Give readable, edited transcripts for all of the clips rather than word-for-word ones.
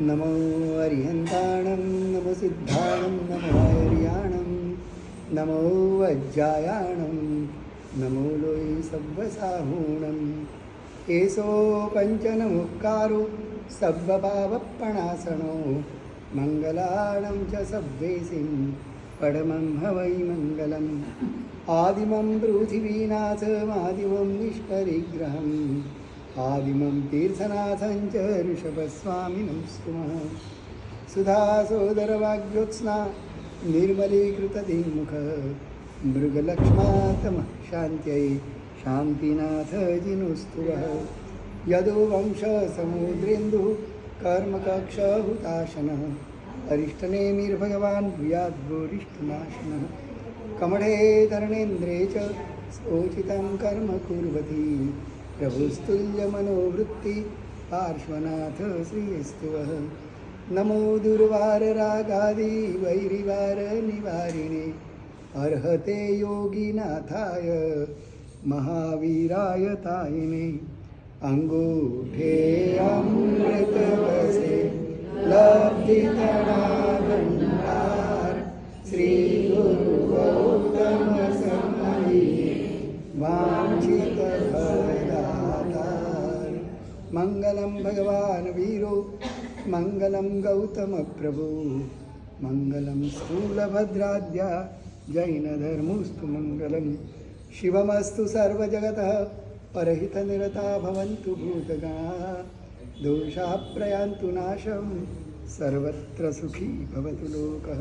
नमो अरिहन्ताणं नमो सिद्धाणं नमो आर्याणं नमो वज्जायाणं नमो लोई सव्वसाहूणम् एषो पञ्चनमुक्कारो सव्वभावप्पणासनो मङ्गलाणं च सव्वेसिं परमं हवै मङ्गलम् आदिमं पृथिवीनाथमादिमं निष्परिग्रहम् आदिमं तीर्थनाथं च ऋषभस्वामिनं स्तुमः सुधासोदरवाग्योत्स्ना निर्मलीकृतदिङ्मुख मृगलक्ष्मातमः शान्त्यै शान्तिनाथजिनुस्तुवः यदुवंशसमुद्रेन्दुः कर्मकक्षहुताशनः अरिष्टनेमिर्भगवान् भूयाद्भूरिष्ठनाशनः कमठे धरणेन्द्रे च सोचितं कर्म कुर्वती प्रभुस्तुल्यमनोवृत्ति पार्श्वनाथ श्रीस्तुवः नमो दुर्वाररागादि वैरिवारनिवारिणे अर्हते योगिनाथाय महावीराय तायिने अंगूठे अमृतवसे लब्धितरागंधार श्री गुरु गौतम समये वांछित फलदातार मंगलम भगवान वीरो मंगलम गौतम प्रभु मंगलम स्थूलभद्राद्या जैन धर्मोस्तु मंगलम शिवमस्तु सर्वजगतः परहितनिरता भवन्तु भूतगणाः दोषाः प्रयान्तु नाशं सर्वत्र सुखी भवतु लोकः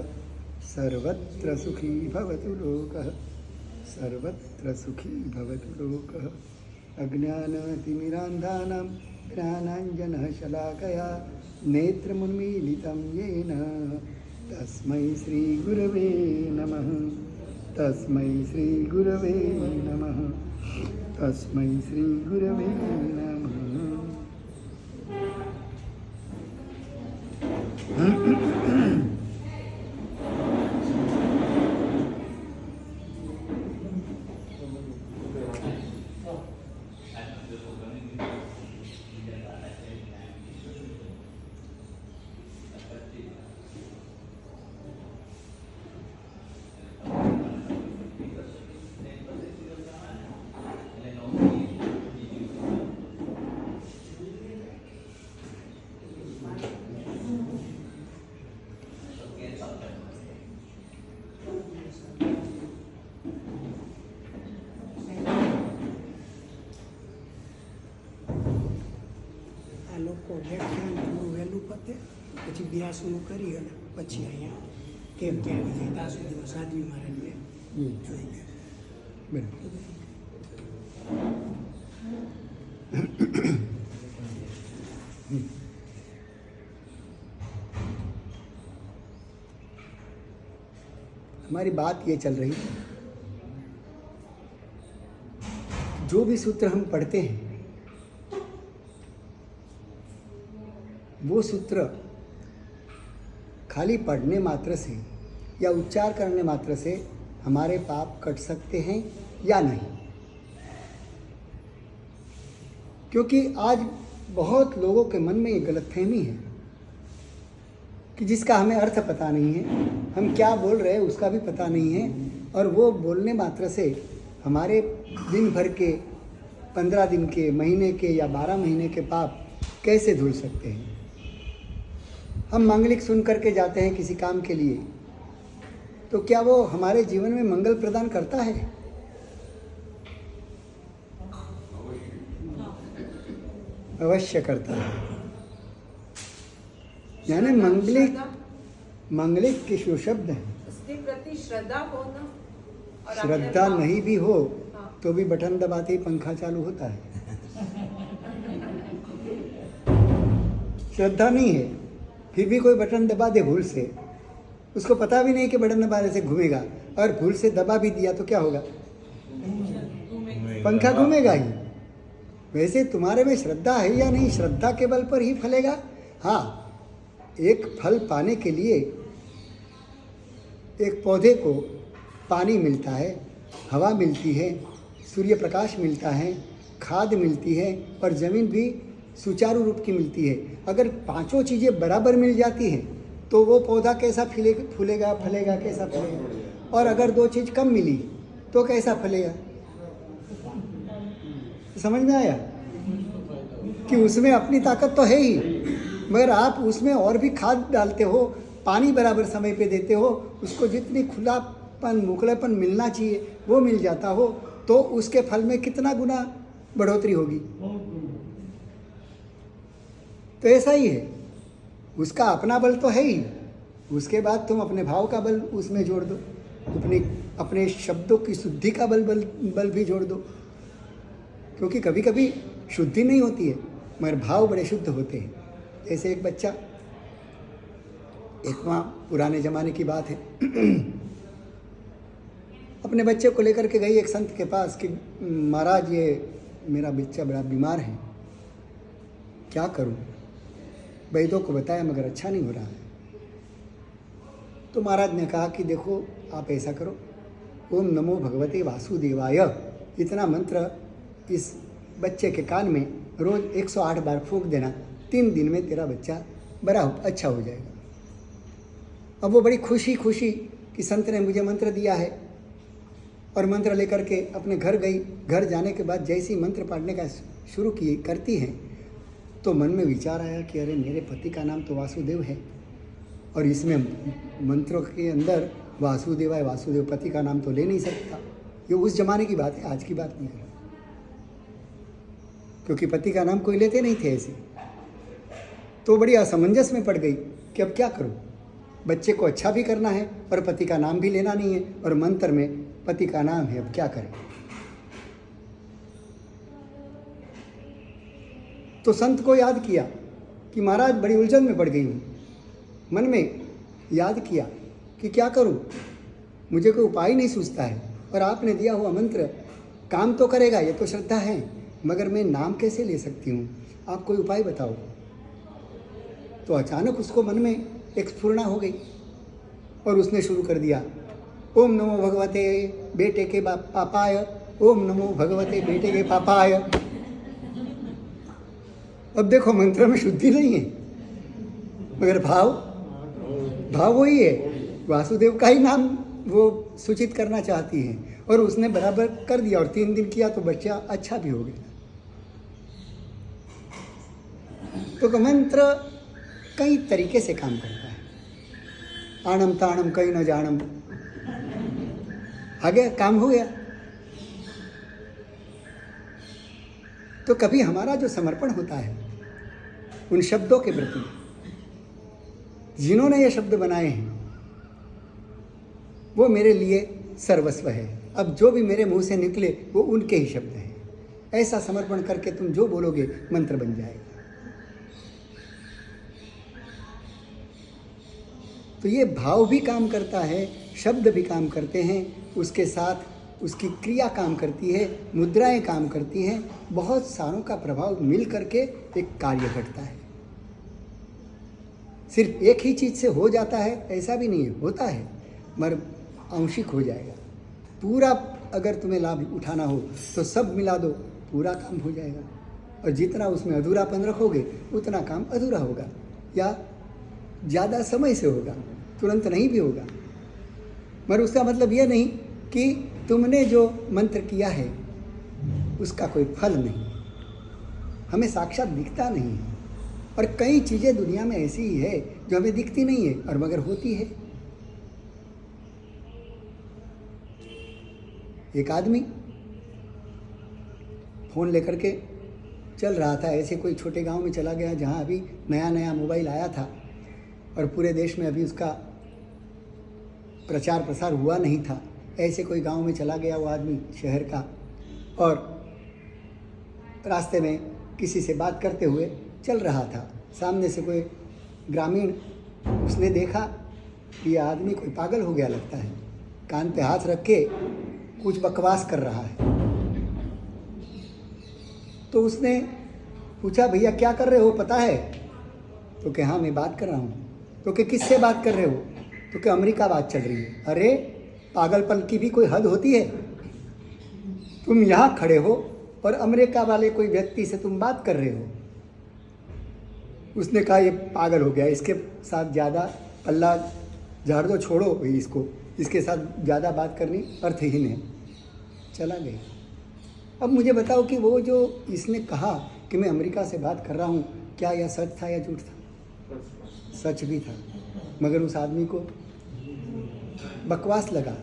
सर्वत्र सुखी भवतु लोकः सर्वत्र सुखी भवतु लोकः अज्ञानतिमिरान्धानां ज्ञानाञ्जनः शलाकया नेत्रमुन्मीलितं येन तस्मै श्रीगुरवे नमः तस्मै श्रीगुरवे नमः तस्मै श्रीगुरवे नमः। લોકો વ્યાખ્યાન થોડું વહેલું પતે પછી અભ્યાસનું કરી અને પછી અહીંયા કેમ કે આવી જાય ત્યાં સુધી સાધ્વી મહારાજને જોઈ લે हमारी बात ये चल रही है, जो भी सूत्र हम पढ़ते हैं वो सूत्र खाली पढ़ने मात्र से या उच्चार करने मात्र से हमारे पाप कट सकते हैं या नहीं। क्योंकि आज बहुत लोगों के मन में ये गलतफहमी है कि जिसका हमें अर्थ पता नहीं है, हम क्या बोल रहे हैं उसका भी पता नहीं है, और वो बोलने मात्र से हमारे दिन भर के 15 दिन के, महीने के या 12 महीने के पाप कैसे धुल सकते हैं। हम मांगलिक सुन करके जाते हैं किसी काम के लिए, तो क्या वो हमारे जीवन में मंगल प्रदान करता है? अवश्य करता है। यानी मंगलिक के शब्द है, उसके प्रति श्रद्धा होना, श्रद्धा नहीं भी हो तो भी बटन दबाते ही पंखा चालू होता है। श्रद्धा नहीं है फिर भी कोई बटन दबा दे भूल से, उसको पता भी नहीं कि बटन दबाने से घूमेगा, और भूल से दबा भी दिया तो क्या होगा? पंखा घूमेगा ही। वैसे तुम्हारे में श्रद्धा है या नहीं, श्रद्धा के बल पर ही फलेगा। हाँ, एक फल पाने के लिए एक पौधे को पानी मिलता है, हवा मिलती है, सूर्य प्रकाश मिलता है, खाद मिलती है और ज़मीन भी सुचारू रूप की मिलती है। अगर पांचों चीज़ें बराबर मिल जाती हैं तो वो पौधा कैसा फूलेगा फलेगा, कैसा फलेगा। और अगर दो चीज़ कम मिली तो कैसा फलेगा। समझ में आया कि उसमें अपनी ताकत तो है ही, मगर आप उसमें और भी खाद डालते हो, पानी बराबर समय पे देते हो, उसको जितनी खुलापन मुखलापन मिलना चाहिए वो मिल जाता हो, तो उसके फल में कितना गुना बढ़ोतरी होगी। तो ऐसा ही है, उसका अपना बल तो है ही, उसके बाद तुम अपने भाव का बल उसमें जोड़ दो, अपने शब्दों की शुद्धि का बल भी जोड़ दो। क्योंकि कभी कभी शुद्धि नहीं होती है मगर भाव बड़े शुद्ध होते हैं। जैसे एक बच्चा, एक वहाँ पुराने ज़माने की बात है, अपने बच्चे को लेकर के गई एक संत के पास कि महाराज ये मेरा बच्चा बड़ा बीमार है, क्या करूं। वैद्यों को बताया मगर अच्छा नहीं हो रहा है। तो महाराज ने कहा कि देखो आप ऐसा करो, ओम नमो भगवते वासुदेवाय इतना मंत्र इस बच्चे के कान में रोज़ 108 बार फूंक देना, 3 दिन में तेरा बच्चा अच्छा हो जाएगा। अब वो बड़ी खुशी कि संत ने मुझे मंत्र दिया है, और मंत्र लेकर के अपने घर गई। घर जाने के बाद जैसे ही मंत्र पढ़ने का शुरू करती हैं तो मन में विचार आया कि अरे मेरे पति का नाम तो वासुदेव है, और इसमें मंत्रों के अंदर वासुदेवाय वासुदेव पति का नाम तो ले नहीं सकता। ये उस जमाने की बात है, आज की बात नहीं है, क्योंकि पति का नाम कोई लेते नहीं थे ऐसे। तो बड़ी असमंजस में पड़ गई कि अब क्या करूं, बच्चे को अच्छा भी करना है और पति का नाम भी लेना नहीं है, और मंत्र में पति का नाम है, अब क्या करें। तो संत को याद किया कि महाराज बड़ी उलझन में पड़ गई हूँ। मन में याद किया कि क्या करूं, मुझे कोई उपाय नहीं सूझता है, और आपने दिया हुआ मंत्र काम तो करेगा, ये तो श्रद्धा है, मगर मैं नाम कैसे ले सकती हूँ, आप कोई उपाय बताओ। तो अचानक उसको मन में एक स्फुरना हो गई और उसने शुरू कर दिया, ओम नमो भगवते बेटे के पापाय, ओम नमो भगवते बेटे के पापाय। अब देखो मंत्र में शुद्धि नहीं है, मगर भाव वही है, वासुदेव का ही नाम वो सूचित करना चाहती है, और उसने बराबर कर दिया, और 3 दिन किया तो बच्चा अच्छा भी हो गया। तो मंत्र कई तरीके से काम करता है। आणम ताणम कई न जानम, आगे काम हो गया। तो कभी हमारा जो समर्पण होता है उन शब्दों के प्रति, जिन्होंने ये शब्द बनाए हैं वो मेरे लिए सर्वस्व है, अब जो भी मेरे मुंह से निकले वो उनके ही शब्द हैं। ऐसा समर्पण करके तुम जो बोलोगे मंत्र बन जाएगा। तो ये भाव भी काम करता है, शब्द भी काम करते हैं, उसके साथ उसकी क्रिया काम करती है, मुद्राएं काम करती हैं, बहुत सारों का प्रभाव मिल करके एक कार्य घटता है। सिर्फ एक ही चीज़ से हो जाता है ऐसा भी नहीं है, होता है मगर आंशिक हो जाएगा। पूरा अगर तुम्हें लाभ उठाना हो तो सब मिला दो, पूरा काम हो जाएगा। और जितना उसमें अधूरापन रखोगे उतना काम अधूरा होगा, या ज़्यादा समय से होगा, तुरंत नहीं भी होगा। मगर उसका मतलब यह नहीं कि तुमने जो मंत्र किया है उसका कोई फल नहीं, हमें साक्षात दिखता नहीं है। और कई चीज़ें दुनिया में ऐसी ही है जो हमें दिखती नहीं है और मगर होती है। एक आदमी फ़ोन लेकर के चल रहा था, ऐसे कोई छोटे गांव में चला गया जहां अभी नया नया मोबाइल आया था और पूरे देश में अभी उसका प्रचार प्रसार हुआ नहीं था। ऐसे कोई गांव में चला गया वो आदमी शहर का, और रास्ते में किसी से बात करते हुए चल रहा था। सामने से कोई ग्रामीण, उसने देखा कि यह आदमी कोई पागल हो गया लगता है, कान पे हाथ रख के कुछ बकवास कर रहा है। तो उसने पूछा, भैया क्या कर रहे हो, पता है? तो कि हाँ मैं बात कर रहा हूँ। तो कि किससे बात कर रहे हो? तो कि अमेरिका बात चल रही है। अरे पागलपन की भी कोई हद होती है? तुम यहाँ खड़े हो और अमेरिका वाले कोई व्यक्ति से तुम बात कर रहे हो, उसने कहा ये पागल हो गया, इसके साथ ज़्यादा पल्ला झाड़ दो, छोड़ो इसको, इसके साथ ज़्यादा बात करनी अर्थहीन है, चला गया। अब मुझे बताओ कि वो जो इसने कहा कि मैं अमेरिका से बात कर रहा हूँ, क्या यह सच था या झूठ था? सच भी था, मगर उस आदमी को बकवास लगा।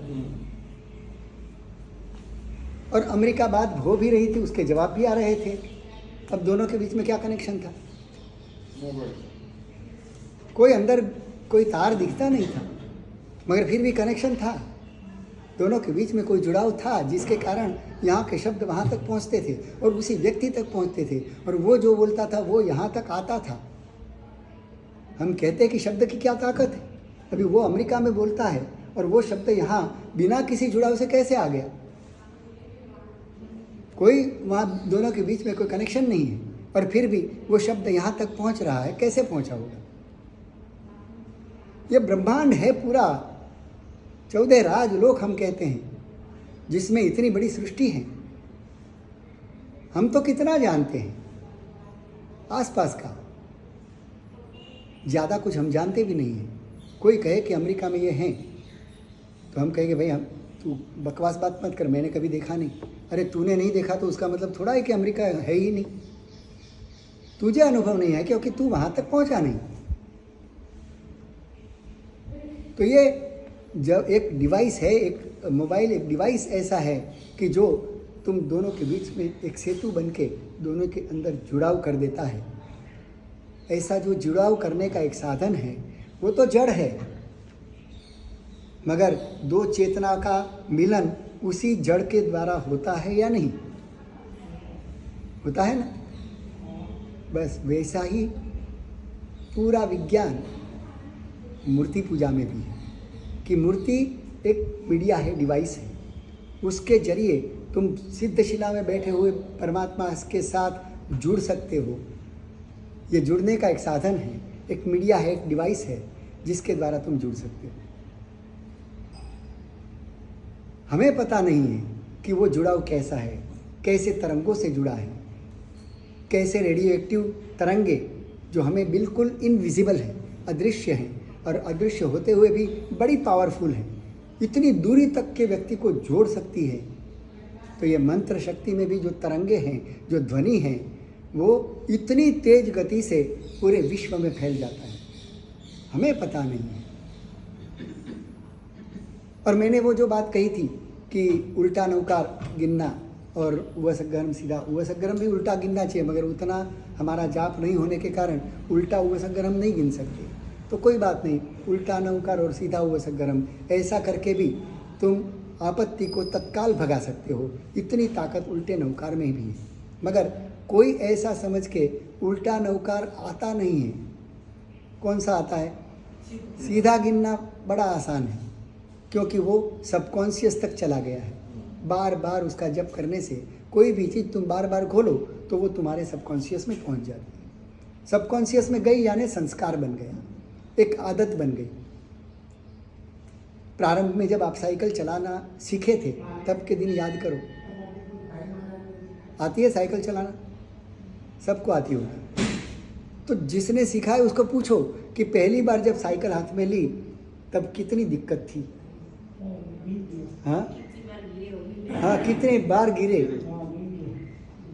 और अमेरिका बात हो भी रही थी, उसके जवाब भी आ रहे थे। अब दोनों के बीच में क्या कनेक्शन था? कोई अंदर कोई तार दिखता नहीं था, मगर फिर भी कनेक्शन था। दोनों के बीच में कोई जुड़ाव था, जिसके कारण यहाँ के शब्द वहाँ तक पहुँचते थे और उसी व्यक्ति तक पहुँचते थे, और वो जो बोलता था वो यहाँ तक आता था। हम कहते हैं कि शब्द की क्या ताकत है। अभी वो अमेरिका में बोलता है और वो शब्द यहाँ बिना किसी जुड़ाव से कैसे आ गया? कोई वहाँ दोनों के बीच में कोई कनेक्शन नहीं है, और फिर भी वो शब्द यहाँ तक पहुँच रहा है, कैसे पहुँचा होगा? ये ब्रह्मांड है पूरा, 14 राजलोक हम कहते हैं, जिसमें इतनी बड़ी सृष्टि है। हम तो कितना जानते हैं आसपास का, ज़्यादा कुछ हम जानते भी नहीं हैं। कोई कहे कि अमेरिका में ये हैं, तो हम कहेंगे भाई हम तू बकवास बात मत कर, मैंने कभी देखा नहीं। अरे तूने नहीं देखा तो उसका मतलब थोड़ा है कि अमेरिका है ही नहीं। तुझे अनुभव नहीं है क्योंकि तू वहाँ तक पहुँचा नहीं। तो ये जब एक डिवाइस है, एक मोबाइल एक डिवाइस ऐसा है कि जो तुम दोनों के बीच में एक सेतु बन के दोनों के अंदर जुड़ाव कर देता है। ऐसा जो जुड़ाव करने का एक साधन है वो तो जड़ है, मगर दो चेतना का मिलन उसी जड़ के द्वारा होता है या नहीं? होता है ना? बस वैसा ही पूरा विज्ञान मूर्ति पूजा में भी है कि मूर्ति एक मीडिया है, डिवाइस है। उसके जरिए तुम सिद्धशिला में बैठे हुए परमात्मा के साथ जुड़ सकते हो। ये जुड़ने का एक साधन है, एक मीडिया है, एक डिवाइस है जिसके द्वारा तुम जुड़ सकते हो। हमें पता नहीं है कि वो जुड़ाव कैसा है, कैसे तरंगों से जुड़ा है, कैसे रेडियो एक्टिव तरंगे जो हमें बिल्कुल इनविजिबल है, अदृश्य हैं, और अदृश्य होते हुए भी बड़ी पावरफुल है, इतनी दूरी तक के व्यक्ति को जोड़ सकती है। तो ये मंत्र शक्ति में भी जो तरंगे हैं, जो ध्वनि है, वो इतनी तेज गति से पूरे विश्व में फैल जाता है, हमें पता नहीं है। और मैंने वो जो बात कही थी कि उल्टा नौकार गिनना और उवसगरम सीधा, उवसगरम भी उल्टा गिनना चाहिए, मगर उतना हमारा जाप नहीं होने के कारण उल्टा उवसगरम नहीं गिन सकते। तो कोई बात नहीं, उल्टा नौकार और सीधा उवसगरम ऐसा करके भी तुम आपत्ति को तत्काल भगा सकते हो। इतनी ताकत उल्टे नौकार में भी है, मगर कोई ऐसा समझ के उल्टा नौकार आता नहीं है। कौन सा आता है? सीधा गिनना बड़ा आसान है, क्योंकि वो सबकॉन्शियस तक चला गया है। बार बार उसका जप करने से कोई भी चीज़ तुम बार बार खोलो तो वो तुम्हारे सबकॉन्शियस में पहुंच जाती है। सबकॉन्शियस में गई यानी संस्कार बन गया, एक आदत बन गई। प्रारंभ में जब आप साइकिल चलाना सीखे थे तब के दिन याद करो। आती है साइकिल चलाना? सबको आती होगी। तो जिसने सीखा है उसको पूछो कि पहली बार जब साइकिल हाथ में ली तब कितनी दिक्कत थी। हाँ हाँ, कितने बार गिरे।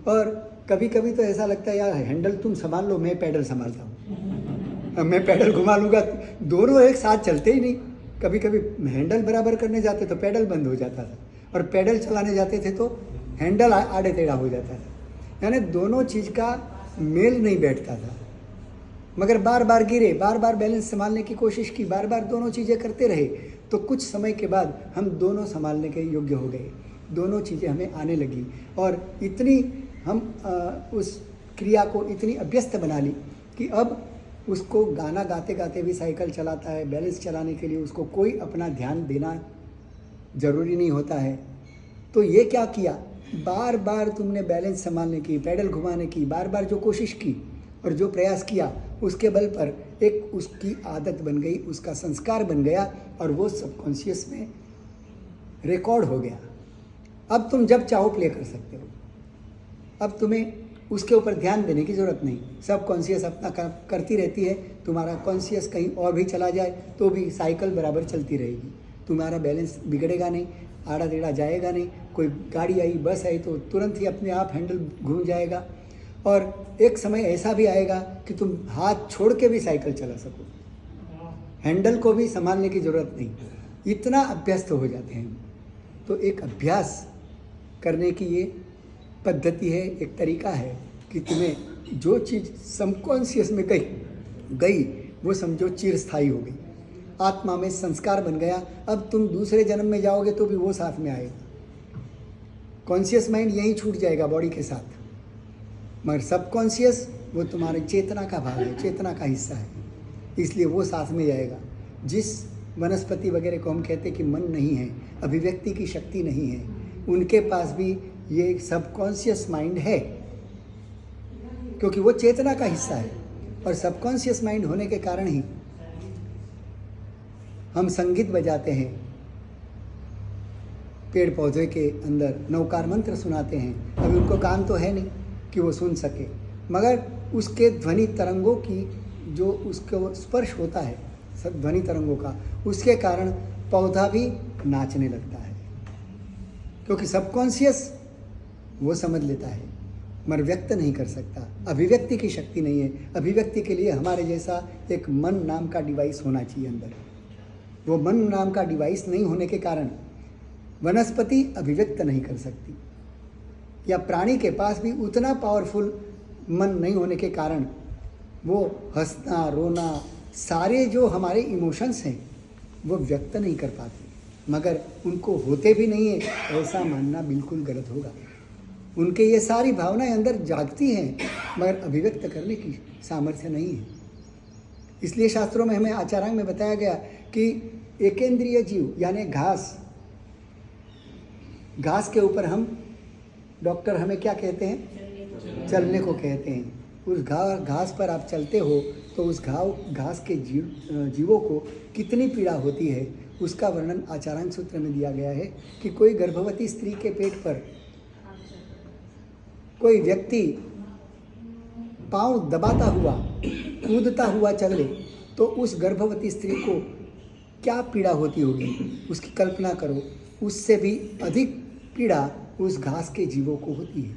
और कभी कभी तो ऐसा लगता है यार हैंडल तुम संभाल लो, मैं पैडल संभालता हूँ, मैं पैडल घुमा लूँगा। दोनों एक साथ चलते ही नहीं। कभी कभी हैंडल बराबर करने जाते तो पैडल बंद हो जाता था, और पैडल चलाने जाते थे तो हैंडल आड़े टेढ़ा हो जाता था। यानी दोनों चीज़ का मेल नहीं बैठता था। मगर बार बार गिरे, बार बार बैलेंस संभालने की कोशिश की, बार बार दोनों चीज़ें करते रहे, तो कुछ समय के बाद हम दोनों संभालने के योग्य हो गए। दोनों चीज़ें हमें आने लगी, और इतनी हम उस क्रिया को इतनी अभ्यस्त बना ली कि अब उसको गाना गाते गाते भी साइकिल चलाता है। बैलेंस चलाने के लिए उसको कोई अपना ध्यान देना ज़रूरी नहीं होता है। तो ये क्या किया, बार बार तुमने बैलेंस संभालने की, पैडल घुमाने की बार बार जो कोशिश की और जो प्रयास किया, उसके बल पर एक उसकी आदत बन गई, उसका संस्कार बन गया, और वो सबकॉन्शियस में रिकॉर्ड हो गया। अब तुम जब चाहो प्ले कर सकते हो। अब तुम्हें उसके ऊपर ध्यान देने की ज़रूरत नहीं। सब कॉन्शियस अपना करती रहती है। तुम्हारा कॉन्शियस कहीं और भी चला जाए तो भी साइकिल बराबर चलती रहेगी। तुम्हारा बैलेंस बिगड़ेगा नहीं, आड़ा टेढ़ा जाएगा नहीं। कोई गाड़ी आई, बस आई तो तुरंत ही अपने आप हैंडल घूम जाएगा। और एक समय ऐसा भी आएगा कि तुम हाथ छोड़ के भी साइकिल चला सको, हैंडल को भी संभालने की ज़रूरत नहीं। इतना अभ्यस्त हो जाते हैं। तो एक अभ्यास करने की ये पद्धति है, एक तरीका है कि तुम्हें जो चीज़ सबकॉन्शियस में गई वो समझो चिरस्थायी हो गई, आत्मा में संस्कार बन गया। अब तुम दूसरे जन्म में जाओगे तो भी वो साथ में आएगा। कॉन्शियस माइंड यहीं छूट जाएगा बॉडी के साथ, मगर सबकॉन्शियस वो तुम्हारे चेतना का भाग है, चेतना का हिस्सा है, इसलिए वो साथ में जाएगा। जिस वनस्पति वगैरह को हम कहते हैं कि मन नहीं है, अभिव्यक्ति की शक्ति नहीं है, उनके पास भी ये सबकॉन्शियस माइंड है, क्योंकि वो चेतना का हिस्सा है। और सबकॉन्शियस माइंड होने के कारण ही हम संगीत बजाते हैं, पेड़ पौधे के अंदर नवकार मंत्र सुनाते हैं। अभी उनको कान तो है नहीं कि वो सुन सके, मगर उसके ध्वनि तरंगों की जो उसको स्पर्श होता है, सब ध्वनि तरंगों का, उसके कारण पौधा भी नाचने लगता है, क्योंकि सबकॉन्शियस वो समझ लेता है, मगर व्यक्त नहीं कर सकता। अभिव्यक्ति की शक्ति नहीं है। अभिव्यक्ति के लिए हमारे जैसा एक मन नाम का डिवाइस होना चाहिए अंदर। वो मन नाम का डिवाइस नहीं होने के कारण वनस्पति अभिव्यक्त नहीं कर सकती, या प्राणी के पास भी उतना पावरफुल मन नहीं होने के कारण वो हंसना, रोना, सारे जो हमारे इमोशंस हैं वो व्यक्त नहीं कर पाते। मगर उनको होते भी नहीं है, ऐसा मानना बिल्कुल गलत होगा। उनके ये सारी भावनाएं अंदर जागती हैं, मगर अभिव्यक्त करने की सामर्थ्य नहीं है। इसलिए शास्त्रों में हमें आचारांग में बताया गया कि एकेंद्रिय जीव यानी घास के ऊपर हम डॉक्टर हमें क्या कहते हैं? चलने को कहते हैं। उस घास पर आप चलते हो तो उस घास के जीवों को कितनी पीड़ा होती है, उसका वर्णन आचारांग सूत्र में दिया गया है कि कोई गर्भवती स्त्री के पेट पर कोई व्यक्ति पांव दबाता हुआ, कूदता हुआ चले तो उस गर्भवती स्त्री को क्या पीड़ा होती होगी, उसकी कल्पना करो। उससे भी अधिक पीड़ा उस घास के जीवों को होती है,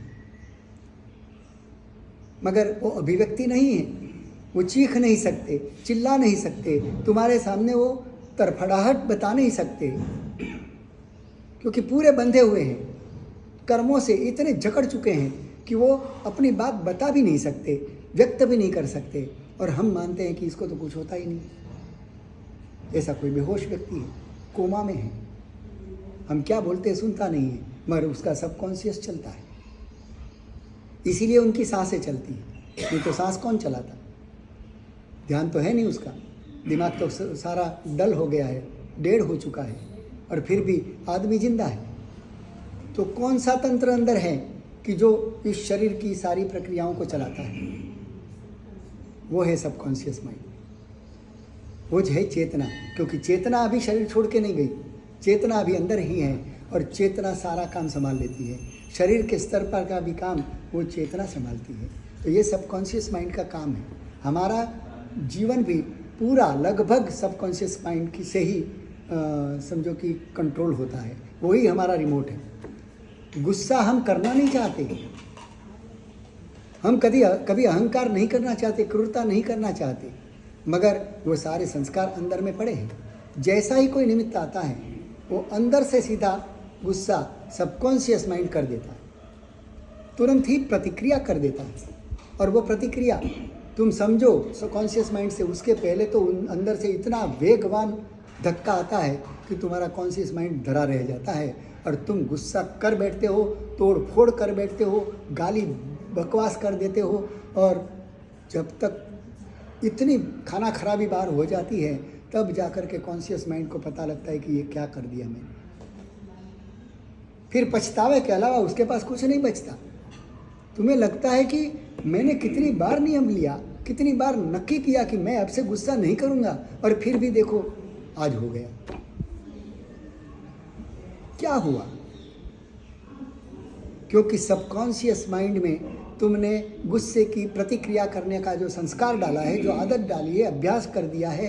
मगर वो अभिव्यक्ति नहीं है। वो चीख नहीं सकते, चिल्ला नहीं सकते, तुम्हारे सामने वो तरफड़ाहट बता नहीं सकते, क्योंकि पूरे बंधे हुए हैं, कर्मों से इतने जकड़ चुके हैं कि वो अपनी बात बता भी नहीं सकते, व्यक्त भी नहीं कर सकते। और हम मानते हैं कि इसको तो कुछ होता ही नहीं। ऐसा कोई बेहोश व्यक्ति है, कोमा में है, हम क्या बोलते हैं सुनता नहीं है, मगर उसका सबकॉन्शियस चलता है। इसीलिए उनकी सांसें चलती हैं, नहीं तो सांस कौन चलाता? ध्यान तो है नहीं उसका, दिमाग तो सारा डल हो गया है, डेढ़ हो चुका है, और फिर भी आदमी जिंदा है। तो कौन सा तंत्र अंदर है कि जो इस शरीर की सारी प्रक्रियाओं को चलाता है? वो है सबकॉन्शियस माइंड, वो है चेतना। क्योंकि चेतना अभी शरीर छोड़ के नहीं गई, चेतना अभी अंदर ही है, और चेतना सारा काम संभाल लेती है। शरीर के स्तर पर का भी काम वो चेतना संभालती है। तो ये सबकॉन्शियस माइंड का काम है। हमारा जीवन भी पूरा लगभग सबकॉन्शियस माइंड की से ही समझो कि कंट्रोल होता है, वही हमारा रिमोट है। गुस्सा हम करना नहीं चाहते, हम कभी अहंकार नहीं करना चाहते, क्रूरता नहीं करना चाहते, मगर वो सारे संस्कार अंदर में पड़े हैं। जैसा ही कोई निमित्त आता है वो अंदर से सीधा गुस्सा सबकॉन्शियस माइंड कर देता है, तुरंत ही प्रतिक्रिया कर देता है। और वो प्रतिक्रिया तुम समझो सबकॉन्शियस माइंड से, उसके पहले तो अंदर से इतना वेगवान धक्का आता है कि तुम्हारा कॉन्शियस माइंड धरा रह जाता है, और तुम गुस्सा कर बैठते हो, तोड़ फोड़ कर बैठते हो, गाली बकवास कर देते हो, और जब तक इतनी खाना खराबी बाहर हो जाती है तब जाकर के कॉन्शियस माइंड को पता लगता है कि ये क्या कर दिया मैंने। फिर पछतावे के अलावा उसके पास कुछ नहीं बचता। तुम्हें लगता है कि मैंने कितनी बार नियम लिया, कितनी बार नक्की किया कि मैं अब से गुस्सा नहीं करूंगा, और फिर भी देखो आज हो गया। क्या हुआ? क्योंकि सबकॉन्शियस माइंड में तुमने गुस्से की प्रतिक्रिया करने का जो संस्कार डाला है, जो आदत डाली है, अभ्यास कर दिया है,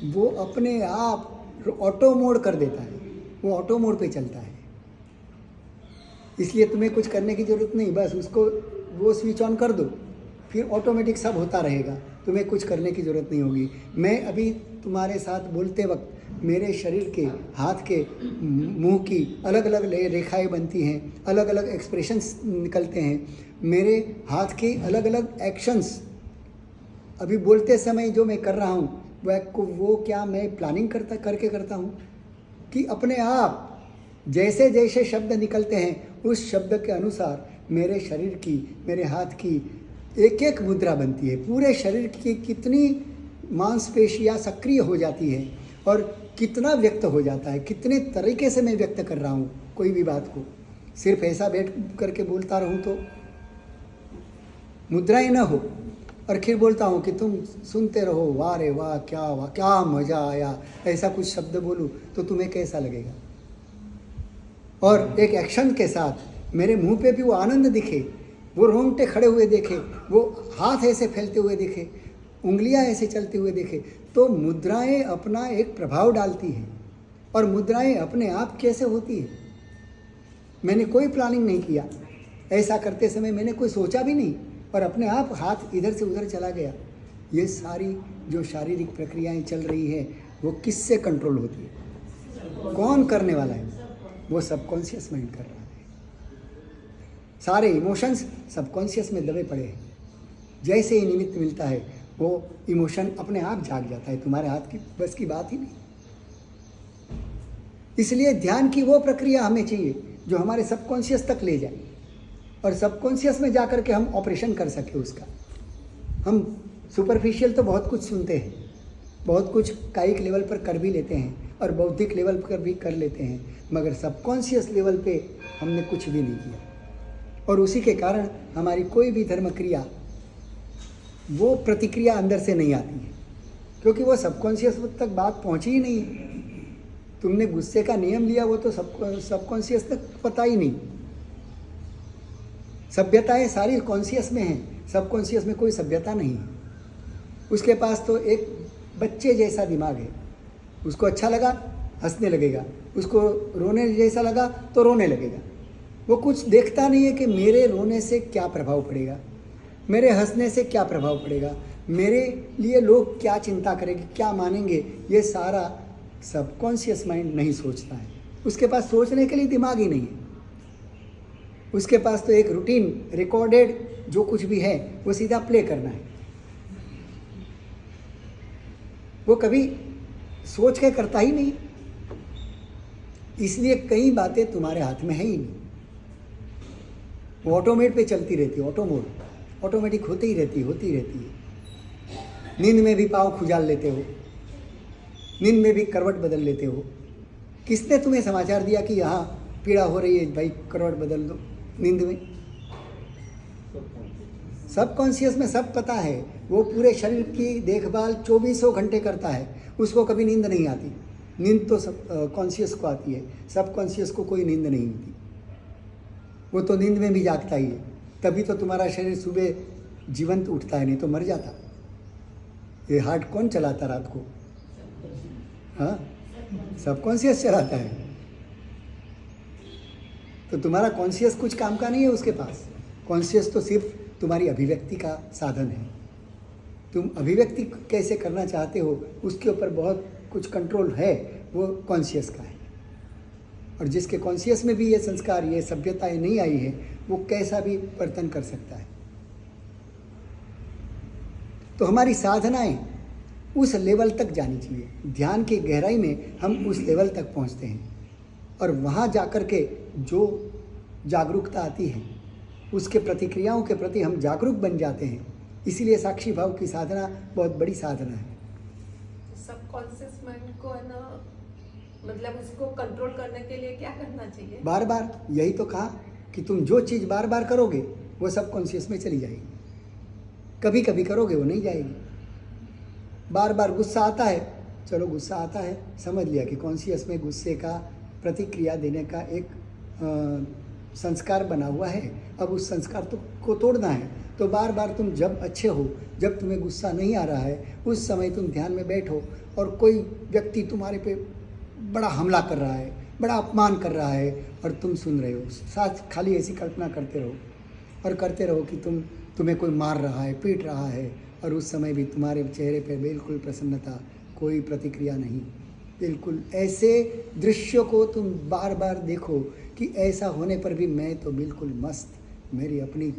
वो अपने आप ऑटो मोड कर देता है, वो ऑटो मोड पे चलता है। इसलिए तुम्हें कुछ करने की ज़रूरत नहीं, बस उसको वो स्विच ऑन कर दो, फिर ऑटोमेटिक सब होता रहेगा, तुम्हें कुछ करने की ज़रूरत नहीं होगी। मैं अभी तुम्हारे साथ बोलते वक्त मेरे शरीर के, हाथ के, मुंह की अलग अलग रेखाएं बनती हैं, अलग अलग एक्सप्रेशंस निकलते हैं, मेरे हाथ के अलग अलग एक्शंस अभी बोलते समय जो मैं कर रहा हूँ वो क्या मैं प्लानिंग करके करता हूँ कि अपने आप जैसे जैसे शब्द निकलते हैं उस शब्द के अनुसार मेरे शरीर की, मेरे हाथ की एक एक मुद्रा बनती है। पूरे शरीर की कितनी मांसपेशियाँ सक्रिय हो जाती है और कितना व्यक्त हो जाता है, कितने तरीके से मैं व्यक्त कर रहा हूँ कोई भी बात को। सिर्फ ऐसा बैठ करके बोलता रहूँ तो मुद्राएं न हो और फिर बोलता हूँ कि तुम सुनते रहो, वाह रे वाह, क्या मज़ा आया, ऐसा कुछ शब्द बोलूँ तो तुम्हें कैसा लगेगा। और एक एक्शन के साथ मेरे मुंह पे भी वो आनंद दिखे, वो रोंगटे खड़े हुए देखे, वो हाथ ऐसे फैलते हुए दिखे, उंगलियां ऐसे चलते हुए देखे, तो मुद्राएं अपना एक प्रभाव डालती हैं। और मुद्राएं अपने आप कैसे होती है, मैंने कोई प्लानिंग नहीं किया, ऐसा करते समय मैंने कोई सोचा भी नहीं और अपने आप हाथ इधर से उधर चला गया। ये सारी जो शारीरिक प्रक्रियाएं चल रही है वो किससे कंट्रोल होती है, कौन करने वाला है? वो सबकॉन्शियस माइंड कर रहा है। सारे इमोशंस सबकॉन्शियस में दबे पड़े हैं। जैसे ही निमित्त मिलता है वो इमोशन अपने आप जाग जाता है, तुम्हारे हाथ की बस की बात ही नहीं। इसलिए ध्यान की वो प्रक्रिया हमें चाहिए जो हमारे सबकॉन्शियस तक ले जाए और सबकॉन्शियस में जाकर के हम ऑपरेशन कर सके उसका। हम सुपरफिशियल तो बहुत कुछ सुनते हैं, बहुत कुछ कायिक लेवल पर कर भी लेते हैं और बौद्धिक लेवल पर भी कर लेते हैं, मगर सबकॉन्शियस लेवल पे हमने कुछ भी नहीं किया। और उसी के कारण हमारी कोई भी धर्म क्रिया, वो प्रतिक्रिया अंदर से नहीं आती है, क्योंकि वो सबकॉन्शियस तक बात पहुंची ही नहीं है। तुमने गुस्से का नियम लिया, वो तो सबकॉन्शियस तक पता ही नहीं। सभ्यताएं सारी कॉन्शियस में हैं, सबकॉन्शियस में कोई सभ्यता नहीं है। उसके पास तो एक बच्चे जैसा दिमाग है, उसको अच्छा लगा हंसने लगेगा, उसको रोने जैसा लगा तो रोने लगेगा। वो कुछ देखता नहीं है कि मेरे रोने से क्या प्रभाव पड़ेगा, मेरे हंसने से क्या प्रभाव पड़ेगा, मेरे लिए लोग क्या चिंता करेंगे, क्या मानेंगे। ये सारा सबकॉन्शियस माइंड नहीं सोचता है, उसके पास सोचने के लिए दिमाग ही नहीं है। उसके पास तो एक रूटीन रिकॉर्डेड जो कुछ भी है वो सीधा प्ले करना है। वो कभी सोच के करता ही नहीं, इसलिए कई बातें तुम्हारे हाथ में है ही नहीं। वो ऑटोमेट पे चलती रहती है, ऑटो मोड ऑटोमेटिक होती रहती है। नींद में भी पाँव खुजाल लेते हो, नींद में भी करवट बदल लेते हो। किसने तुम्हें समाचार दिया कि यहाँ पीड़ा हो रही है, भाई करवट बदल दो नींद में? सबकॉन्शियस में सब पता है। वो पूरे शरीर की देखभाल 24 घंटे करता है, उसको कभी नींद नहीं आती। नींद तो सब कॉन्शियस को आती है, सबकॉन्शियस को कोई नींद नहीं होती। वो तो नींद में भी जागता ही है, तभी तो तुम्हारा शरीर सुबह जीवंत उठता है, नहीं तो मर जाता। ये हार्ट कौन चलाता रात को? हाँ, सबकॉन्शियस चलाता है। तो तुम्हारा कॉन्शियस कुछ काम का नहीं है उसके पास। कॉन्शियस तो सिर्फ तुम्हारी अभिव्यक्ति का साधन है। तुम अभिव्यक्ति कैसे करना चाहते हो उसके ऊपर बहुत कुछ कंट्रोल है, वो कॉन्शियस का है। और जिसके कॉन्शियस में भी ये संस्कार, ये सभ्यताएं नहीं आई है, वो कैसा भी वर्तन कर सकता है। तो हमारी साधनाएं उस लेवल तक जानी चाहिए। ध्यान की गहराई में हम उस लेवल तक पहुंचते हैं और वहाँ जाकर के जो जागरूकता आती है, उसके प्रतिक्रियाओं के प्रति हम जागरूक बन जाते हैं। इसीलिए साक्षी भाव की साधना बहुत बड़ी साधना है। सबकॉन्शियस माइंड को है ना, मतलब उसको कंट्रोल करने के लिए क्या करना चाहिए? बार बार, यही तो कहा कि तुम जो चीज़ बार बार करोगे वो सबकॉन्शियस में चली जाएगी। कभी कभी करोगे वो नहीं जाएगी। बार बार गुस्सा आता है, चलो गुस्सा आता है, समझ लिया कि कॉन्शियस में गुस्से का प्रतिक्रिया देने का एक संस्कार बना हुआ है, अब उस संस्कार को तोड़ना है। तो बार बार तुम जब अच्छे हो, जब तुम्हें गुस्सा नहीं आ रहा है, उस समय तुम ध्यान में बैठो और कोई व्यक्ति तुम्हारे पे बड़ा हमला कर रहा है, बड़ा अपमान कर रहा है और तुम सुन रहे हो, साथ खाली ऐसी कल्पना करते रहो और करते रहो कि तुम्हें कोई मार रहा है, पीट रहा है, और उस समय भी तुम्हारे चेहरे पर बिल्कुल प्रसन्नता, कोई प्रतिक्रिया नहीं। बिल्कुल ऐसे दृश्यों को तुम बार बार देखो कि ऐसा होने पर भी मैं तो बिल्कुल मस्त, मेरी अपनी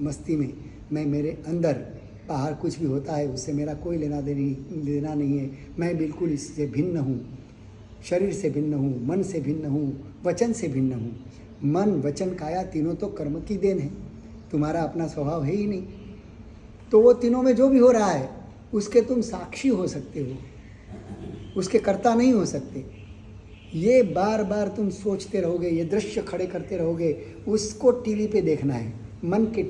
मस्ती में मैं, मेरे अंदर बाहर कुछ भी होता है उससे मेरा कोई लेना देना नहीं है। मैं बिल्कुल इससे भिन्न हूँ, शरीर से भिन्न हूँ, मन से भिन्न हूँ, वचन से भिन्न हूँ। मन, वचन, काया तीनों तो कर्म की देन है, तुम्हारा अपना स्वभाव है ही नहीं। तो वो तीनों में जो भी हो रहा है उसके तुम साक्षी हो सकते हो, उसके कर्ता नहीं हो सकते। ये बार बार तुम सोचते रहोगे, ये दृश्य खड़े करते रहोगे, उसको टीवी पे देखना है, मन के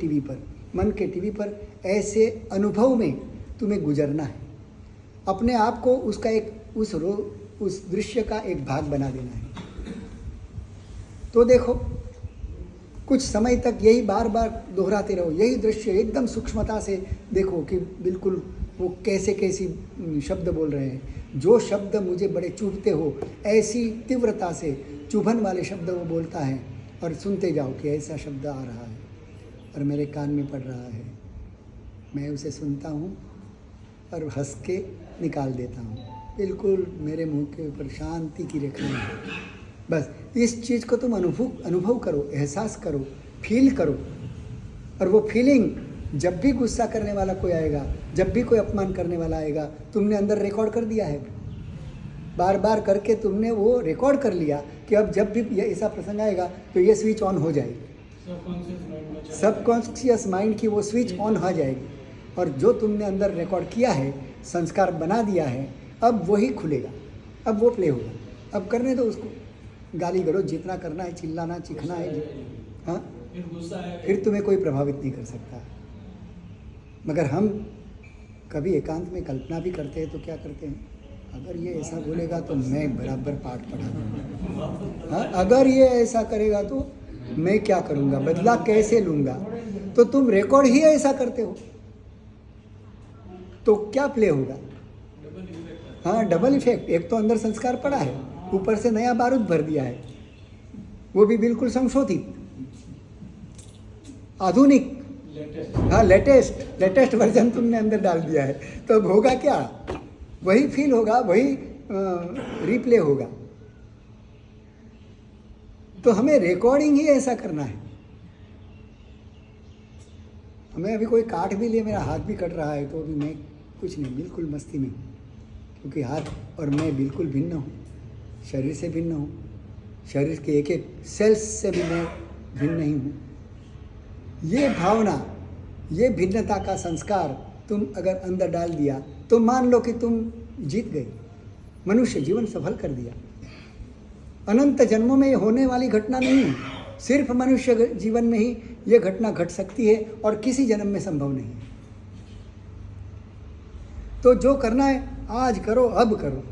टीवी पर ऐसे अनुभव में तुम्हें गुजरना है। अपने आप को उसका एक उस दृश्य का एक भाग बना देना है। तो देखो कुछ समय तक यही बार बार दोहराते रहो, यही दृश्य एकदम सूक्ष्मता से देखो कि बिल्कुल वो कैसी शब्द बोल रहे हैं। जो शब्द मुझे बड़े चुभते हो, ऐसी तीव्रता से चुभन वाले शब्द वो बोलता है, और सुनते जाओ कि ऐसा शब्द आ रहा है और मेरे कान में पड़ रहा है। मैं उसे सुनता हूँ और हंस के निकाल देता हूँ। बिल्कुल मेरे मुंह के ऊपर शांति की रेखाएं हैं। बस इस चीज़ को तुम अनुभव करो, एहसास करो, फील करो। और वो फीलिंग जब भी गुस्सा करने वाला कोई आएगा, जब भी कोई अपमान करने वाला आएगा, तुमने अंदर रिकॉर्ड कर दिया है, बार बार करके तुमने वो रिकॉर्ड कर लिया कि अब जब भी ये ऐसा प्रसंग आएगा तो ये स्विच ऑन हो जाएगी। सबकॉन्शियस माइंड की वो स्विच ऑन हो जाएगी, और जो तुमने अंदर रिकॉर्ड किया है, संस्कार बना दिया है, अब वही खुलेगा, अब वो प्ले होगा। अब करने दो उसको, गाली गलौज जितना करना है, चिल्लाना, चीखना है, हाँ, फिर तुम्हें कोई प्रभावित नहीं कर सकता। मगर हम कभी एकांत में कल्पना भी करते हैं तो क्या करते हैं, अगर ये ऐसा बोलेगा तो मैं बराबर पाठ पढ़ा दूँगा, हाँ, अगर ये ऐसा करेगा तो मैं क्या करूँगा, बदला कैसे लूँगा। तो तुम रिकॉर्ड ही ऐसा करते हो तो क्या प्ले होगा। हाँ, डबल इफेक्ट। एक तो अंदर संस्कार पड़ा है, ऊपर से नया बारूद भर दिया है, वो भी बिल्कुल संशोधित, आधुनिक, हाँ, लेटेस्ट वर्जन तुमने अंदर डाल दिया है। तो अब होगा क्या, वही फील होगा, वही रिप्ले होगा। तो हमें रिकॉर्डिंग ही ऐसा करना है। हमें अभी कोई काट भी लिए, मेरा हाथ भी कट रहा है, तो अभी मैं कुछ नहीं, बिल्कुल मस्ती में हूँ, क्योंकि हाथ और मैं बिल्कुल भिन्न हूँ, शरीर से भिन्न हूँ, शरीर के एक एक सेल्स से भी मैं भिन्न नहीं हूँ। ये भावना, ये भिन्नता का संस्कार तुम अगर अंदर डाल दिया तो मान लो कि तुम जीत गए, मनुष्य जीवन सफल कर दिया। अनंत जन्मों में ये होने वाली घटना नहीं है, सिर्फ मनुष्य जीवन में ही ये घटना घट सकती है और किसी जन्म में संभव नहीं है। तो जो करना है आज करो, अब करो,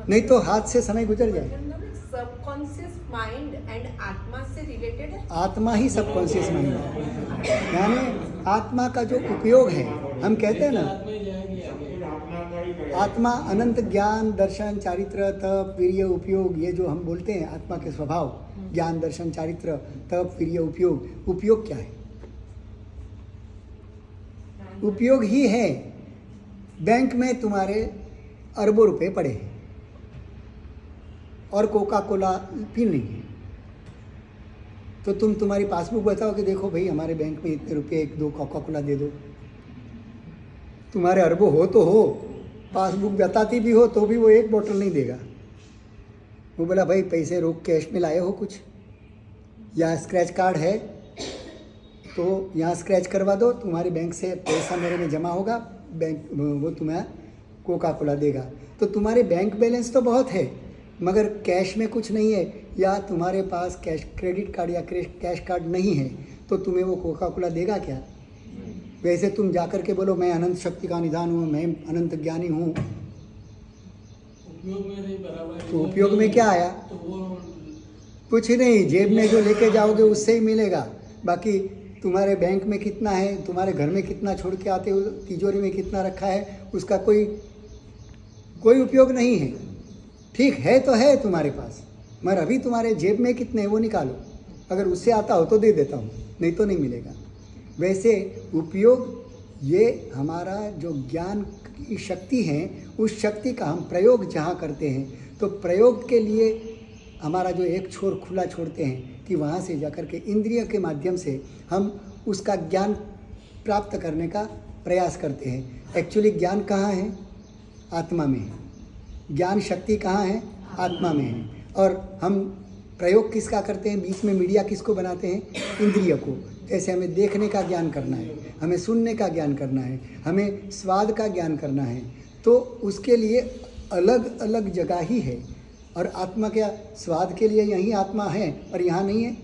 नहीं तो हाथ से समय गुजर जाए। सबकॉन्शियस माइंड एंड आत्मा से रिलेटेड है। आत्मा ही सबकॉन्शियस माइंड है, यानी आत्मा का जो उपयोग है, हम कहते हैं ना, आत्मा अनंत ज्ञान, दर्शन, चारित्र, तप, वीर्य, उपयोग, ये जो हम बोलते हैं आत्मा के स्वभाव, ज्ञान, दर्शन, चारित्र, तप, वीर्य, उपयोग। उपयोग क्या है? उपयोग ही है, बैंक में तुम्हारे अरबों रुपए पड़े हैं और कोका कोला पी नहीं है, तो तुम्हारी पासबुक बताओ कि देखो भाई हमारे बैंक में इतने रुपये, एक दो कोका कोला दे दो। तुम्हारे अरबों हो तो हो, पासबुक बताती भी हो तो भी वो एक बोतल नहीं देगा। वो बोला भाई पैसे रोक कैश में लाए हो कुछ, या स्क्रैच कार्ड है तो यहाँ स्क्रैच करवा दो, तुम्हारे बैंक से पैसा मेरे में जमा होगा, बैंक वो तुम्हें कोका कोला देगा। तो तुम्हारे बैंक बैलेंस तो बहुत है मगर कैश में कुछ नहीं है, या तुम्हारे पास कैश क्रेडिट कार्ड या कैश कार्ड नहीं है, तो तुम्हें वो कोका कोला देगा क्या? वैसे तुम जाकर के बोलो मैं अनंत शक्ति का निधान हूँ, मैं अनंत ज्ञानी हूँ, उपयोग में नहीं बराबर, तो उपयोग में क्या आया? तो वो कुछ नहीं, जेब में जो लेके जाओगे उससे ही मिलेगा। बाकी तुम्हारे बैंक में कितना है, तुम्हारे घर में कितना छोड़ के आते हो, तिजोरी में कितना रखा है, उसका कोई उपयोग नहीं है। ठीक है तो है तुम्हारे पास, मगर अभी तुम्हारे जेब में कितने हैं वो निकालो। अगर उससे आता हो तो दे देता हूँ, नहीं तो नहीं मिलेगा। वैसे उपयोग, ये हमारा जो ज्ञान की शक्ति है, उस शक्ति का हम प्रयोग जहाँ करते हैं, तो प्रयोग के लिए हमारा जो एक छोर खुला छोड़ते हैं कि वहाँ से जाकर के इंद्रिय के माध्यम से हम उसका ज्ञान प्राप्त करने का प्रयास करते हैं। एक्चुअली ज्ञान कहाँ है? आत्मा में है। ज्ञान शक्ति कहाँ है? आत्मा में है। और हम प्रयोग किसका करते हैं? बीच में मीडिया किसको बनाते हैं? इंद्रिय को। ऐसे हमें देखने का ज्ञान करना है, हमें सुनने का ज्ञान करना है, हमें स्वाद का ज्ञान करना है, तो उसके लिए अलग अलग जगह ही है। और आत्मा क्या, स्वाद के लिए यहीं आत्मा है और यहाँ नहीं है?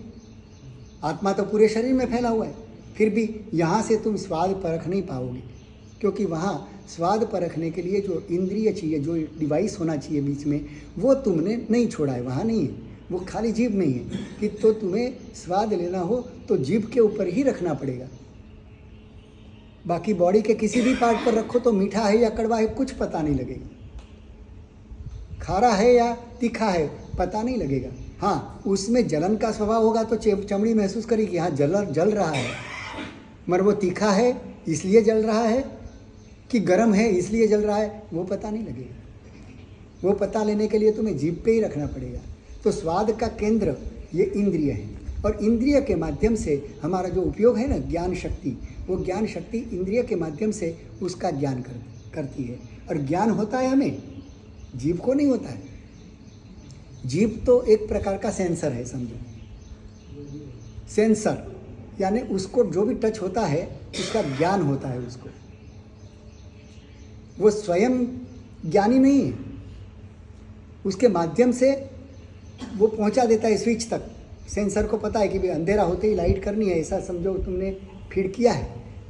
आत्मा तो पूरे शरीर में फैला हुआ है, फिर भी यहाँ से तुम स्वाद परख नहीं पाओगे, क्योंकि वहाँ स्वाद परखने के लिए जो इंद्रिय चाहिए, जो डिवाइस होना चाहिए बीच में, वो तुमने नहीं छोड़ा है, वहाँ नहीं है, वो खाली जीभ में ही है। कि तो तुम्हें स्वाद लेना हो तो जीभ के ऊपर ही रखना पड़ेगा। बाकी बॉडी के किसी भी पार्ट पर रखो तो मीठा है या कड़वा है कुछ पता नहीं लगेगा, खारा है या तीखा है पता नहीं लगेगा। हाँ, उसमें जलन का स्वभाव होगा तो चमड़ी महसूस करेगी, हाँ जल रहा है, मगर वो तीखा है इसलिए जल रहा है कि गर्म है इसलिए जल रहा है, वो पता नहीं लगेगा। वो पता लेने के लिए तुम्हें जीभ पे ही रखना पड़ेगा। तो स्वाद का केंद्र ये इंद्रिय है, और इंद्रिय के माध्यम से हमारा जो उपयोग है ना, ज्ञान शक्ति, वो ज्ञान शक्ति इंद्रिय के माध्यम से उसका ज्ञान करती है। और ज्ञान होता है हमें, जीभ को नहीं होता है। जीभ तो एक प्रकार का सेंसर है, समझो, सेंसर, यानी उसको जो भी टच होता है उसका ज्ञान होता है उसको। वो स्वयं ज्ञानी नहीं है, उसके माध्यम से वो पहुंचा देता है स्विच तक। सेंसर को पता है कि भाई अंधेरा होते ही लाइट करनी है, ऐसा समझो तुमने फीड किया है,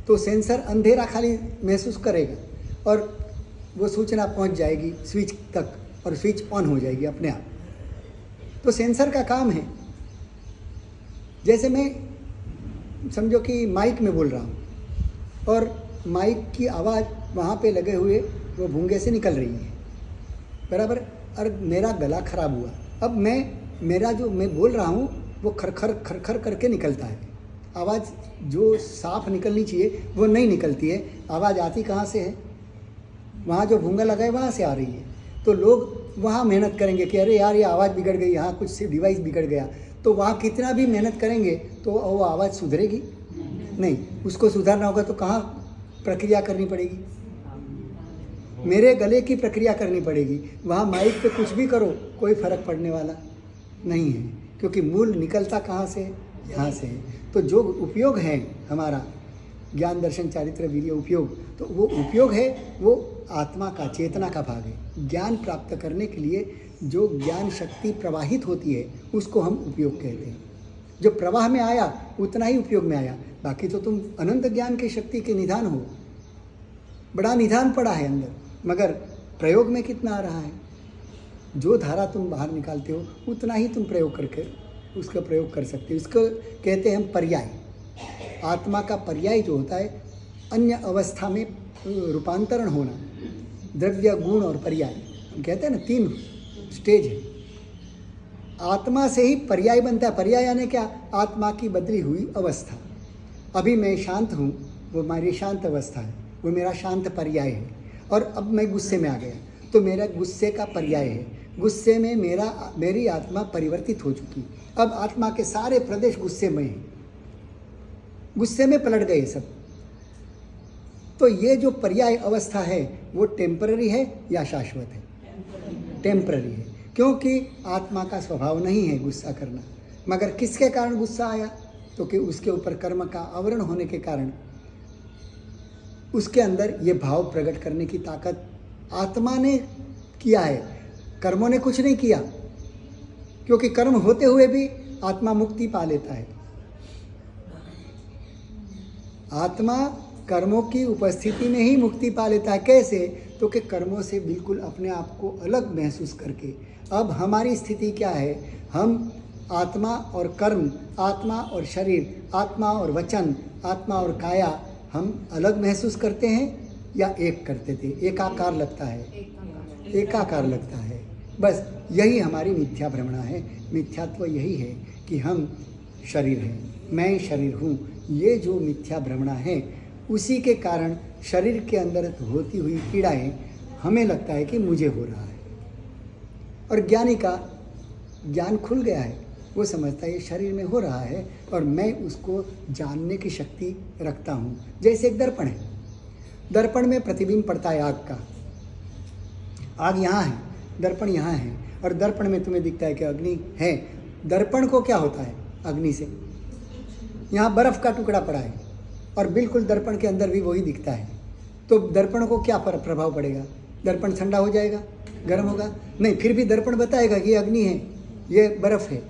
तो सेंसर अंधेरा खाली महसूस करेगा और वो सूचना पहुंच जाएगी स्विच तक और स्विच ऑन हो जाएगी अपने आप। तो सेंसर का काम है। जैसे मैं समझो कि माइक में बोल रहा हूँ और माइक की आवाज़ वहाँ पे लगे हुए वो भूंगे से निकल रही है, बराबर। और मेरा गला खराब हुआ, अब मेरा जो मैं बोल रहा हूँ वो खरखर खरखर करके निकलता है। आवाज़ जो साफ निकलनी चाहिए वो नहीं निकलती है। आवाज़ आती कहाँ से है? वहाँ जो भूंगा लगा है वहाँ से आ रही है। तो लोग वहाँ मेहनत करेंगे कि अरे यार ये आवाज़ बिगड़ गई, यहाँ कुछ डिवाइस बिगड़ गया, तो वहाँ कितना भी मेहनत करेंगे तो वो आवाज़ सुधरेगी नहीं। उसको सुधारना होगा तो कहाँ प्रक्रिया करनी पड़ेगी? मेरे गले की प्रक्रिया करनी पड़ेगी। वहाँ माइक पे कुछ भी करो कोई फर्क पड़ने वाला नहीं है, क्योंकि मूल निकलता कहाँ से? यहाँ से है। तो जो उपयोग है हमारा ज्ञान दर्शन चारित्र वीर्य उपयोग, तो वो उपयोग है वो आत्मा का, चेतना का भाग है। ज्ञान प्राप्त करने के लिए जो ज्ञान शक्ति प्रवाहित होती है उसको हम उपयोग कहते हैं। जो प्रवाह में आया उतना ही उपयोग में आया, बाकी तो तुम अनंत ज्ञान की शक्ति के निधान हो, बड़ा निधान पड़ा है अंदर, मगर प्रयोग में कितना आ रहा है? जो धारा तुम बाहर निकालते हो उतना ही तुम प्रयोग करके उसका प्रयोग कर सकते हो। इसको कहते हैं हम पर्याय। आत्मा का पर्याय जो होता है अन्य अवस्था में रूपांतरण होना, द्रव्य गुण और पर्याय, हम कहते हैं ना 3 स्टेज है। आत्मा से ही पर्याय बनता है। पर्याय यानी क्या? आत्मा की बदली हुई अवस्था। अभी मैं शांत हूँ, वो मेरी शांत अवस्था है, वो मेरा शांत पर्याय है। और अब मैं गुस्से में आ गया तो मेरा गुस्से का पर्याय है। गुस्से में मेरी आत्मा परिवर्तित हो चुकी। अब आत्मा के सारे प्रदेश गुस्से में हैं, गुस्से में पलट गए सब। तो ये जो पर्याय अवस्था है वो टेम्पररी है या शाश्वत है? टेम्पररी है, क्योंकि आत्मा का स्वभाव नहीं है गुस्सा करना। मगर किसके कारण गुस्सा आया? तो कि उसके ऊपर कर्म का आवरण होने के कारण उसके अंदर ये भाव प्रकट करने की ताकत आत्मा ने किया है, कर्मों ने कुछ नहीं किया। क्योंकि कर्म होते हुए भी आत्मा मुक्ति पा लेता है। आत्मा कर्मों की उपस्थिति में ही मुक्ति पा लेता है। कैसे? तो कि कर्मों से बिल्कुल अपने आप को अलग महसूस करके। अब हमारी स्थिति क्या है? हम आत्मा और कर्म, आत्मा और शरीर, आत्मा और वचन, आत्मा और काया हम अलग महसूस करते हैं या एक करते थे? एकाकार लगता है, एकाकार लगता है। बस यही हमारी मिथ्या भ्रमणा है। मिथ्यात्व यही है कि हम शरीर हैं, मैं शरीर हूँ। ये जो मिथ्या भ्रमणा है, उसी के कारण शरीर के अंदर होती हुई पीड़ाएं हमें लगता है कि मुझे हो रहा है। और ज्ञानी का ज्ञान खुल गया है, वो समझता है ये शरीर में हो रहा है और मैं उसको जानने की शक्ति रखता हूँ। जैसे एक दर्पण है, दर्पण में प्रतिबिंब पड़ता है आग का। आग यहाँ है, दर्पण यहाँ है, और दर्पण में तुम्हें दिखता है कि अग्नि है। दर्पण को क्या होता है अग्नि से? यहाँ बर्फ़ का टुकड़ा पड़ा है और बिल्कुल दर्पण के अंदर भी वही दिखता है। तो दर्पण को क्या प्रभाव पड़ेगा? दर्पण ठंडा हो जाएगा, गर्म होगा? नहीं, फिर भी दर्पण बताएगा कि ये अग्नि है, ये बर्फ़ है।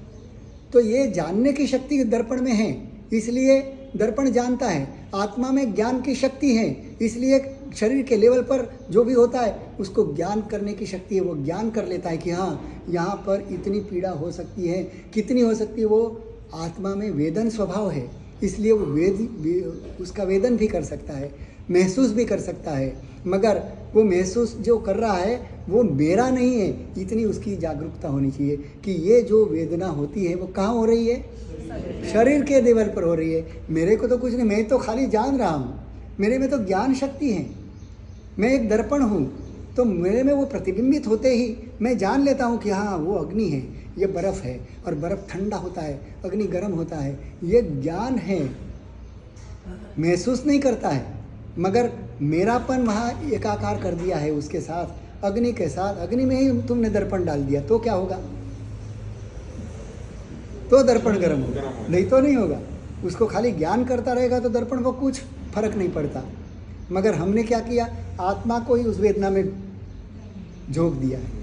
तो ये जानने की शक्ति दर्पण में है, इसलिए दर्पण जानता है। आत्मा में ज्ञान की शक्ति है, इसलिए शरीर के लेवल पर जो भी होता है उसको ज्ञान करने की शक्ति है। वो ज्ञान कर लेता है कि हाँ, यहाँ पर इतनी पीड़ा हो सकती है। कितनी हो सकती है? वो आत्मा में वेदन स्वभाव है, इसलिए वो उसका वेदन भी कर सकता है, महसूस भी कर सकता है। मगर वो महसूस जो कर रहा है वो मेरा नहीं है, इतनी उसकी जागरूकता होनी चाहिए कि ये जो वेदना होती है वो कहाँ हो रही है? शरीर के लेवल पर हो रही है। मेरे को तो कुछ नहीं, मैं तो खाली जान रहा हूँ, मेरे में तो ज्ञान शक्ति है, मैं एक दर्पण हूँ। तो मेरे में वो प्रतिबिंबित होते ही मैं जान लेता हूँ कि हाँ, वो अग्नि है, ये बर्फ़ है, और बर्फ़ ठंडा होता है, अग्नि गर्म होता है। ये ज्ञान है, महसूस नहीं करता है, मगर मेरापन वहाँ एकाकार कर दिया है उसके साथ, अग्नि के साथ। अग्नि में ही तुमने दर्पण डाल दिया तो क्या होगा? तो दर्पण गर्म होगा, नहीं तो नहीं होगा। उसको खाली ज्ञान करता रहेगा तो दर्पण को कुछ फर्क नहीं पड़ता। मगर हमने क्या किया? आत्मा को ही उस वेदना में झोंक दिया है।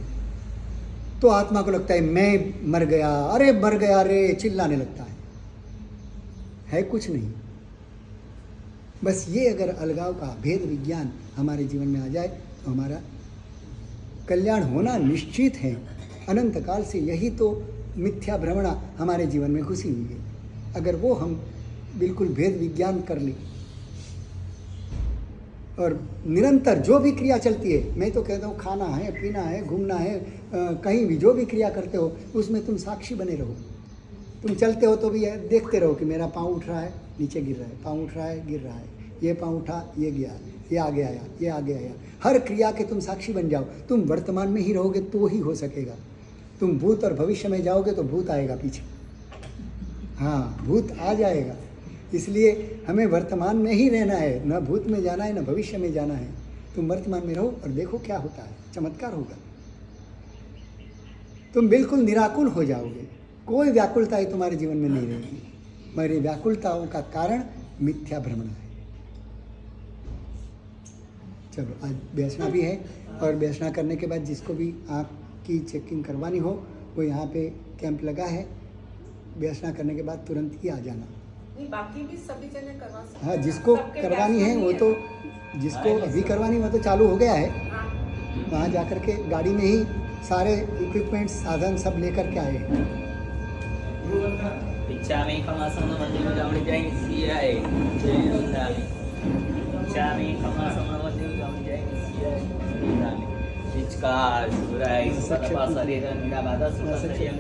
तो आत्मा को लगता है मैं मर गया, अरे मर गया रे, चिल्लाने लगता है कुछ नहीं। बस ये अगर अलगाव का भेद विज्ञान हमारे जीवन में आ जाए तो हमारा कल्याण होना निश्चित है। अनंत काल से यही तो मिथ्या भ्रमणा हमारे जीवन में घुसी हुई है। अगर वो हम बिल्कुल भेद विज्ञान कर लें और निरंतर जो भी क्रिया चलती है, मैं तो कहता हूँ खाना है, पीना है, घूमना है, कहीं भी जो भी क्रिया करते हो उसमें तुम साक्षी बने रहो। तुम चलते हो तो भी देखते रहो कि मेरा पाँव उठ रहा है, नीचे गिर रहा है, पाँव उठ रहा है, गिर रहा है, ये पाँव उठा, ये गया, ये आगे आया, ये आगे आया। हर क्रिया के तुम साक्षी बन जाओ। तुम वर्तमान में ही रहोगे तो ही हो सकेगा। तुम भूत और भविष्य में जाओगे तो भूत आएगा पीछे, हाँ, भूत आ जाएगा। इसलिए हमें वर्तमान में ही रहना है, न भूत में जाना है, न भविष्य में जाना है। तुम वर्तमान में रहो और देखो क्या होता है, चमत्कार होगा। तुम बिल्कुल निराकुल हो जाओगे, कोई व्याकुलता तुम्हारे जीवन में नहीं रहेगी। मेरी व्याकुलताओं का कारण मिथ्या भ्रमण है। चलो, आज बेचना भी है, और बेचना करने के बाद जिसको भी आँख की चेकिंग करवानी हो वो यहाँ पे कैंप लगा है। बेचना करने के बाद तुरंत ही आ जाना। नहीं, बाकी भी सभी जने करवा सकते हाँ, हैं। जिसको सबके करवानी ब्याज है में वो ही तो, जिसको अभी करवानी वो तो चालू हो गया है। हाँ। वहाँ जाकर के गाड़ी में ही सारे इक्विपमेंट्स, साधन सब लेकर के आए हैं। इच्छामि खमासम मंदिर जामणी जाएंगे सिया है जय वृंदावन। इच्छामि खमासम मंदिर जामणी जाएंगे सिया है वृंदावन। इचकार सुराई सतपा शरीर निराबाधा सुखसरियम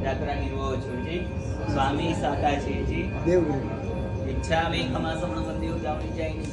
यात्रा निर्वो छोड़जी स्वामी साकाची जी देवगुरु। इच्छामि खमासम मंदिर जामणी जाएंगे